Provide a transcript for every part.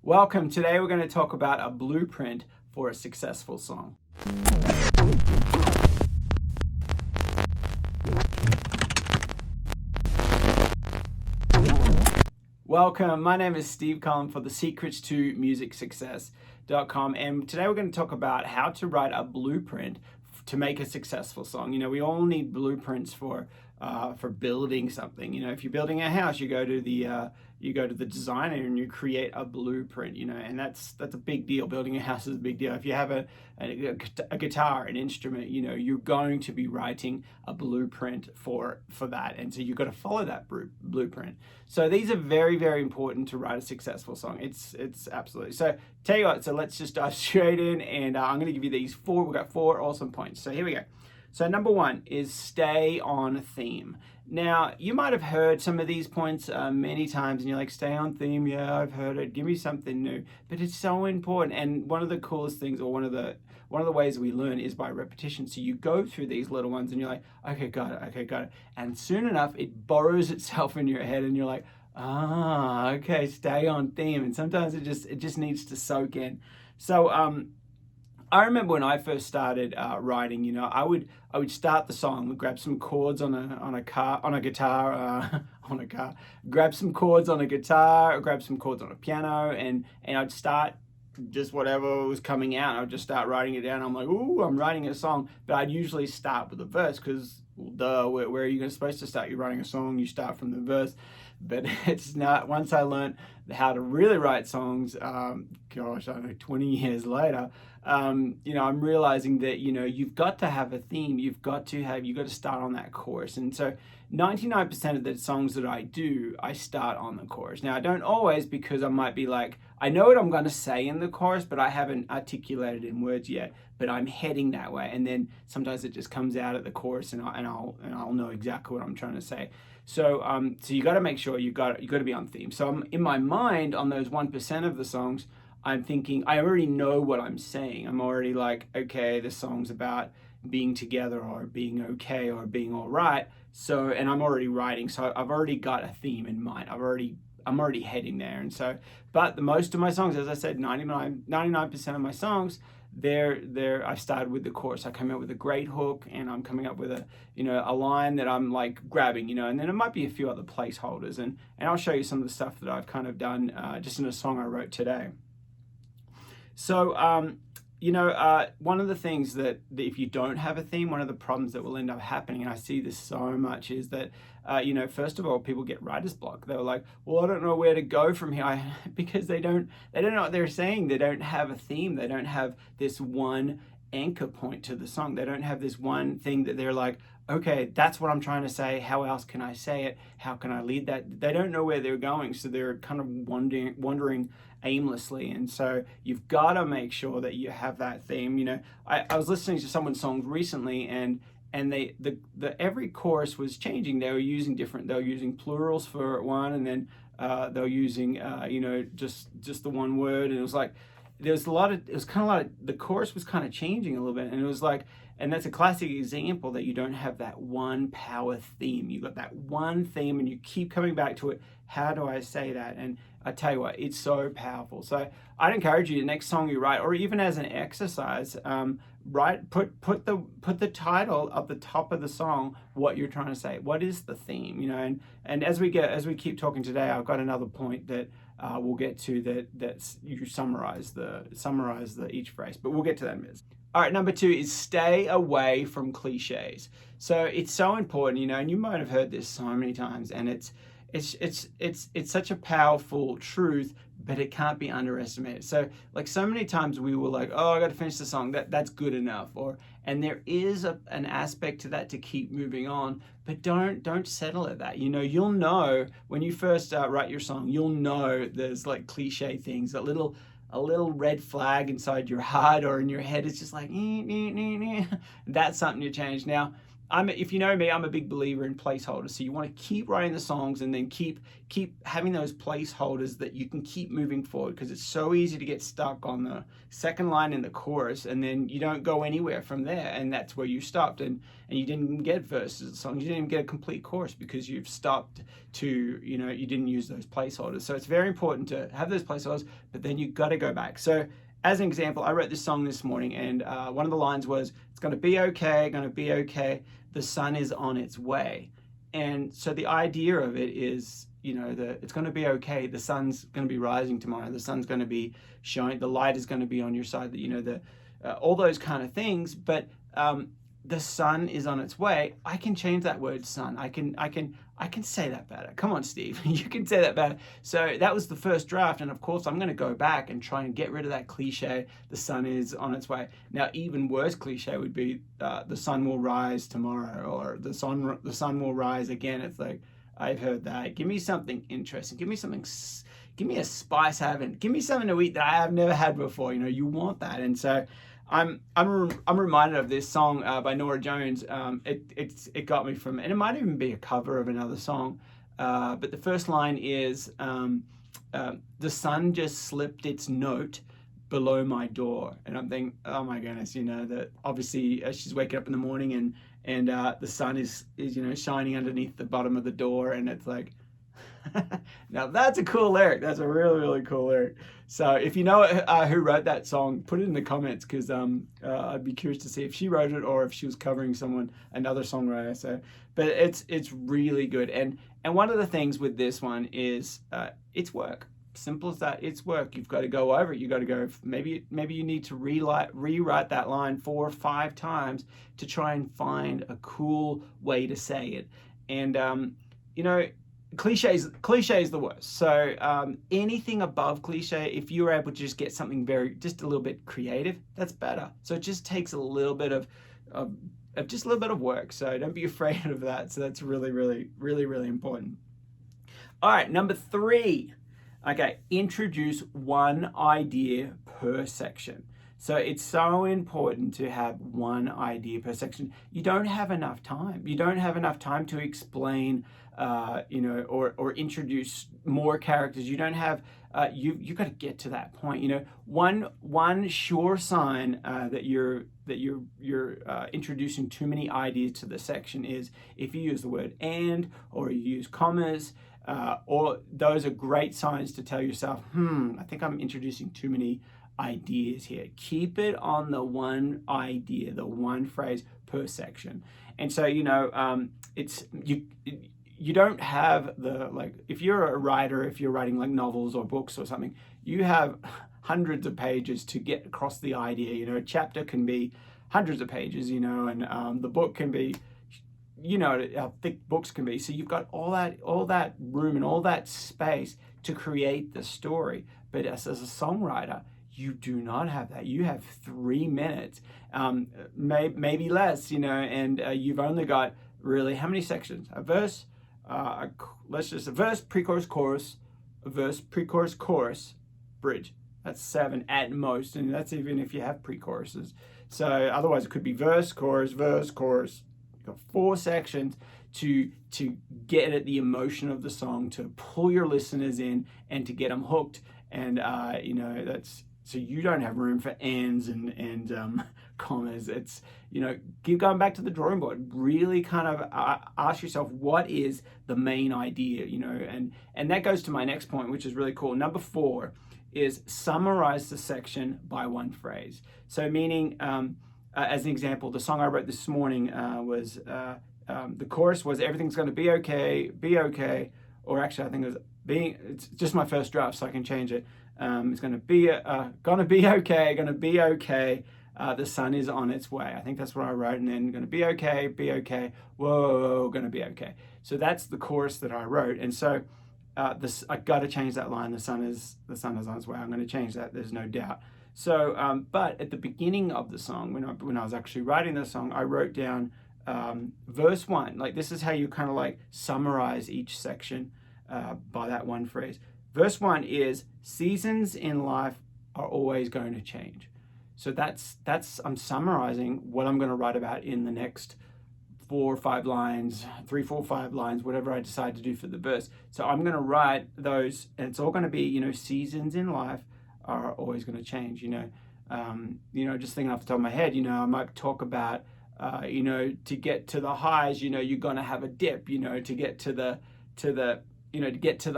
Welcome. Today we're going to talk about a blueprint for a successful song. Welcome. My name is Steve Cullen for the Secrets to Music Success.com, and today we're going to talk about how to write a blueprint to make a successful song. You know, we all need blueprints for building something. You know, if you're building a house, you go to the designer and you create a blueprint. You know, and that's a big deal. Building a house is a big deal. If you have a guitar, an instrument, you know, you're going to be writing a blueprint for that, and so you've got to follow that blueprint. So these are very, very important to write a successful song. It's absolutely. So tell you what. So let's just dive straight in, and I'm going to give you these four. We've got 4 awesome points. So here we go. So number 1 is stay on theme. Now, you might have heard some of these points many times, and you're like, stay on theme. Yeah, I've heard it. Give me something new. But it's so important. And one of the coolest things, or one of the ways we learn, is by repetition. So you go through these little ones, and you're like, okay, got it. Okay, got it. And soon enough, it borrows itself in your head, and you're like, okay, stay on theme. And sometimes it just needs to soak in. So I remember when I first started writing, you know, I would start the song, grab some chords on a guitar, grab some chords on a guitar, grab some chords on a piano, and I'd start just whatever was coming out. I'd just start writing it down. I'm like, ooh, I'm writing a song. But I'd usually start with a verse because, where are you supposed to start? You're writing a song, you start from the verse. But it's not. Once I learned how to really write songs, I don't know, 20 years later, you know, I'm realizing that, you know, you've got to have a theme. You've got to start on that chorus. And so 99% of the songs that I do, I start on the chorus. Now, I don't always, because I might be like, I know what I'm going to say in the chorus, but I haven't articulated in words yet, but I'm heading that way. And then sometimes it just comes out at the chorus, and I'll know exactly what I'm trying to say. So you got to make sure you got to be on theme. So I'm in my mind on those 1% of the songs, I'm thinking, I already know what I'm saying. I'm already like, okay, this song's about being together, or being okay, or being all right. So, and I'm already writing, so I've already got a theme in mind. I'm already heading there. And so, but the most of my songs, as I said, 99% of my songs, I started with the chorus. I come up with a great hook, and I'm coming up with a line that I'm like grabbing, you know, and then it might be a few other placeholders, and I'll show you some of the stuff that I've kind of done just in a song I wrote today. So, you know, one of the things that if you don't have a theme, one of the problems that will end up happening, and I see this so much, is that, you know, first of all, people get writer's block. They're like, well, I don't know where to go from here, because they don't know what they're saying. They don't have a theme. They don't have this one anchor point to the song. They don't have this one thing that they're like, okay, that's what I'm trying to say. How else can I say it? How can I lead that? They don't know where they're going, so they're kind of wandering aimlessly. And so you've got to make sure that you have that theme. You know, I was listening to someone's songs recently, and the every chorus was changing. They were using plurals for one, and then they were using you know, just the one word, and it was like the chorus was kind of changing a little bit, and it was like, and that's a classic example that you don't have that one power theme. You got that one theme, and you keep coming back to it. How do I say that? And I tell you what, it's so powerful. So I'd encourage you, the next song you write, or even as an exercise, put the title at the top of the song, what you're trying to say. What is the theme? You know, and as we keep talking today, I've got another point that we'll get to that's you summarize each phrase, but we'll get to that in a minute. All right, number 2 is stay away from cliches. So it's so important, you know, and you might have heard this so many times, and it's such a powerful truth, but it can't be underestimated. So like so many times we were like, oh, I got to finish the song. That's good enough. And there is an aspect to that to keep moving on, but don't settle at that. You know, you'll know when you first write your song, you'll know there's like cliche things, a little red flag inside your heart or in your head. It's just like, that's something you change. Now, if you know me, I'm a big believer in placeholders. So you want to keep writing the songs and then keep having those placeholders that you can keep moving forward, because it's so easy to get stuck on the second line in the chorus and then you don't go anywhere from there, and that's where you stopped, and you didn't even get verses of the song. You didn't even get a complete chorus because you've stopped to, you didn't use those placeholders. So it's very important to have those placeholders, but then you got to go back. So as an example, I wrote this song this morning, and one of the lines was, "It's going to be okay, going to be okay. The sun is on its way." And so the idea of it is, it's going to be okay. The sun's going to be rising tomorrow. The sun's going to be showing. The light is going to be on your side. All those kind of things. But the sun is on its way. I can change that word sun. I can say that better. Come on, Steve, you can say that better. So that was the first draft, and of course I'm going to go back and try and get rid of that cliche. The sun is on its way. Now, even worse cliche would be the sun will rise tomorrow, or the sun will rise again. It's like, I've heard that. Give me something interesting. Give me a spice I haven't. Give me something to eat that I have never had before. You want that, and so. I'm reminded of this song by Norah Jones. It got me from, and it might even be a cover of another song, but the first line is, "The sun just slipped its note below my door," and I'm thinking, oh my goodness, that obviously she's waking up in the morning and the sun is shining underneath the bottom of the door, and it's like. Now that's a cool lyric. That's a really, really cool lyric. So if you know who wrote that song, put it in the comments, because I'd be curious to see if she wrote it or if she was covering another songwriter. So, but it's really good. And one of the things with this one is it's work. Simple as that. It's work. You've got to go over it. You got to go. Maybe you need to rewrite that line 4 or 5 times to try and find a cool way to say it. And cliche is the worst. So anything above cliche, if you're able to just get something just a little bit creative, that's better. So it just takes a little bit of just a little bit of work. So don't be afraid of that. So that's really, really, really, really important. All right, number 3. Okay, introduce one idea per section. So it's so important to have one idea per section. You don't have enough time. You don't have enough time to explain, or introduce more characters. You don't have. You got to get to that point. One sure sign that you're introducing too many ideas to the section is if you use the word "and" or you use commas. Or those are great signs to tell yourself, I think I'm introducing too many ideas here. Keep it on the one idea, the one phrase per section. And so, it's you don't have if you're a writer, if you're writing like novels or books or something, you have hundreds of pages to get across the idea. A chapter can be hundreds of pages, and the book can be, how thick books can be. So you've got all that room and all that space to create the story. But as a songwriter, you do not have that. You have 3 minutes, maybe less, and you've only got really how many sections? A verse, a verse, pre-chorus, chorus, a verse, pre-chorus, chorus, bridge. That's 7 at most, and that's even if you have pre-choruses. So otherwise it could be verse, chorus, You've got 4 sections to get at the emotion of the song, to pull your listeners in and to get them hooked. And that's so you don't have room for ands and commas. It's keep going back to the drawing board. Really kind of ask yourself, what is the main idea? And that goes to my next point, which is really cool. Number 4 is summarize the section by one phrase. So meaning, as an example, the song I wrote this morning was the chorus was "Everything's going to be okay," or actually I think it's just my first draft, so I can change it. It's going to be okay. The sun is on its way. I think that's what I wrote, and then going to be okay. Whoa, going to be okay. So that's the chorus that I wrote, and so I got to change that line. The sun is on its way. I'm going to change that. There's no doubt. So, but at the beginning of the song, when I was actually writing the song, I wrote down verse 1. Like, this is how you kind of like summarize each section by that one phrase. Verse 1 is, seasons in life are always going to change. So that's I'm summarizing what I'm going to write about in the next 4 or 5 lines, 3, 4, 5 lines, whatever I decide to do for the verse. So I'm going to write those, and it's all going to be, you know, seasons in life are always going to change, you know. Just thinking off the top of my head, you know, I might talk about, to get to the highs, you know, you're going to have a dip, you know, to get to the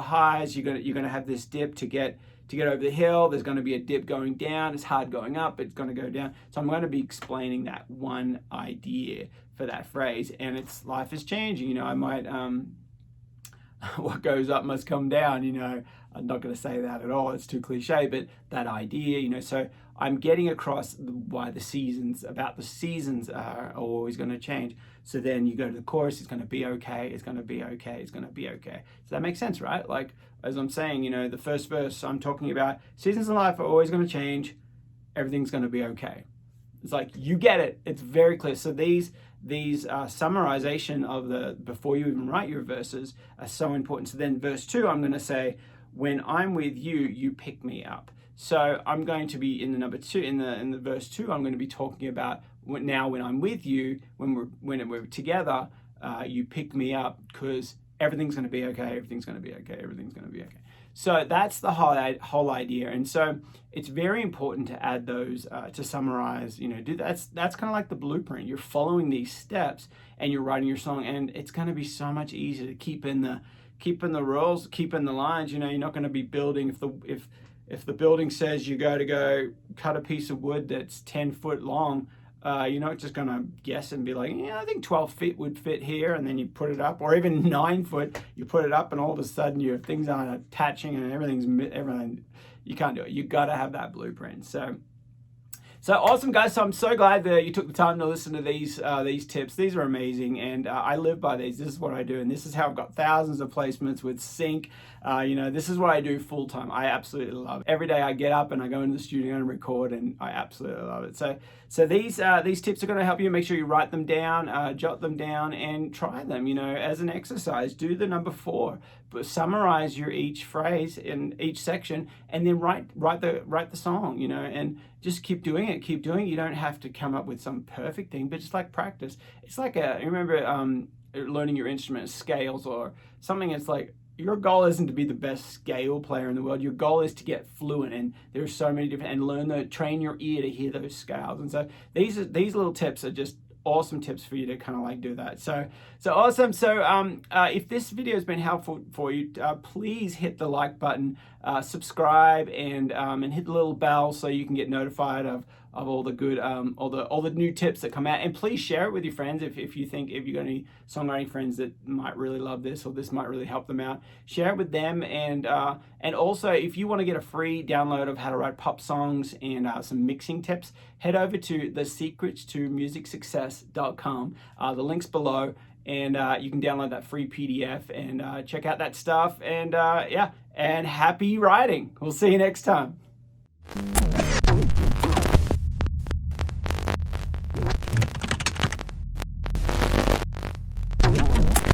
highs, you're going to have this dip to get over the hill. There's going to be a dip going down. It's hard going up. It's going to go down. So I'm going to be explaining that one idea for that phrase, and it's life is changing. You know, I might what goes up must come down. You know, I'm not going to say that at all. It's too cliche, but that idea, you know. So I'm getting across why the seasons are always going to change. So then you go to the chorus, it's going to be okay, it's going to be okay, it's going to be okay. So that makes sense, right? Like, as I'm saying, you know, the first verse, I'm talking about seasons in life are always going to change, everything's going to be okay. It's like, you get it, it's very clear. So these summarization of the, before you even write your verses, are so important. So then verse 2, I'm going to say, when I'm with you, you pick me up. So I'm going to be in the number 2, in the verse 2, I'm going to be talking about now when I'm with you, when we're together, you pick me up because everything's going to be okay, everything's going to be okay, everything's going to be okay. So that's the whole idea. And so it's very important to add those to summarize, you know, that's kind of like the blueprint. You're following these steps and you're writing your song, and it's going to be so much easier to keep in the rules, keep in the lines. You know, you're not going to be building if the building says you got to go cut a piece of wood that's 10 foot long, you're not just going to guess and be like, yeah, I think 12 feet would fit here, and then you put it up, or even 9 foot, you put it up, and all of a sudden your things aren't attaching and everything. You can't do it. You got to have that blueprint. So awesome, guys. So I'm so glad that you took the time to listen to these tips. These are amazing, and I live by these. This is what I do, and this is how I've got thousands of placements with Sync. This is what I do full time. I absolutely love it. Every day I get up and I go into the studio and record, and I absolutely love it. So these tips are going to help you. Make sure you write them down, jot them down, and try them. You know, as an exercise, do the number 4, but summarize your each phrase in each section, and then write the song. You know, and just keep doing it. Keep doing it. You don't have to come up with some perfect thing, but just like practice. It's like remember learning your instrument scales or something. It's like, your goal isn't to be the best scale player in the world. Your goal is to get fluent, and there are so many different, and train your ear to hear those scales. And so these little tips are just awesome tips for you to kind of like do that. So awesome. So if this video has been helpful for you, please hit the like button, subscribe, and hit the little bell so you can get notified of all the good all the new tips that come out. And please share it with your friends if you got any songwriting friends that might really love this, or this might really help them out. Share it with them, and also if you want to get a free download of how to write pop songs and some mixing tips, head over to thesecrets2musicsuccess.com. The link's below, and you can download that free PDF and check out that stuff. And and happy writing. We'll see you next time.